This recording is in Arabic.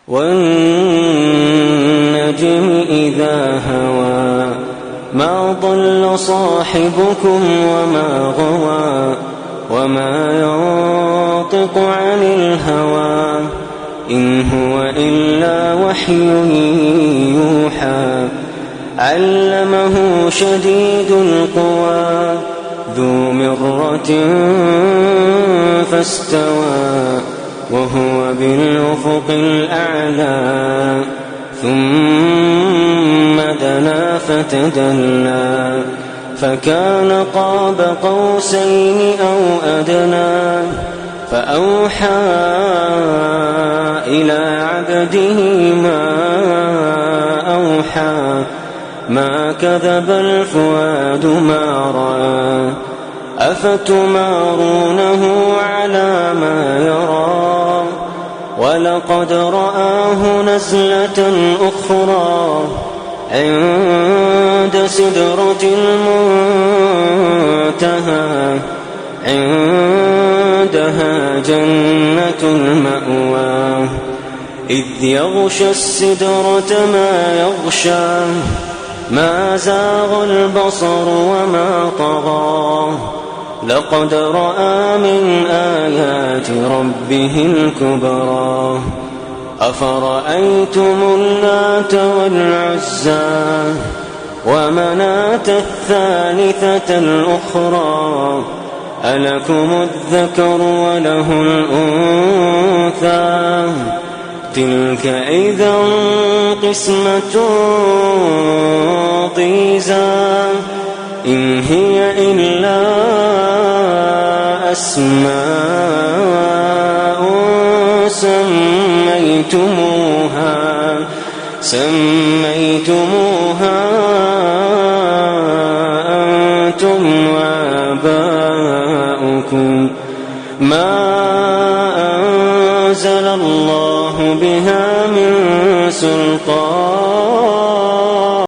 والنجم إذا هوى ما ضل صاحبكم وما غوى وما ينطق عن الهوى إن هو إلا وحي يوحى علمه شديد القوى ذو مرة فاستوى وهو بالأفق الأعلى ثم دنا فتدلى فكان قاب قوسين أو أدنى فأوحى إلى عبده ما أوحى ما كذب الفؤاد ما رأى أفتمارونه على ما يرى ولقد رآه نزلة أخرى عند سدرة المنتهى عندها جنة المأوى إذ يغشى السدرة ما يغشى ما زاغ البصر وما طغى لقد رأى من آيات ربه الكبرى أفرأيتم اللات والعزى ومناة الثالثة الأخرى ألكم الذكر وله الأنثى تلك إذا قسمة ضيزى إن هي إلا أسماء سميتموها أنتم وآباؤكم ما أنزل الله بها من سلطان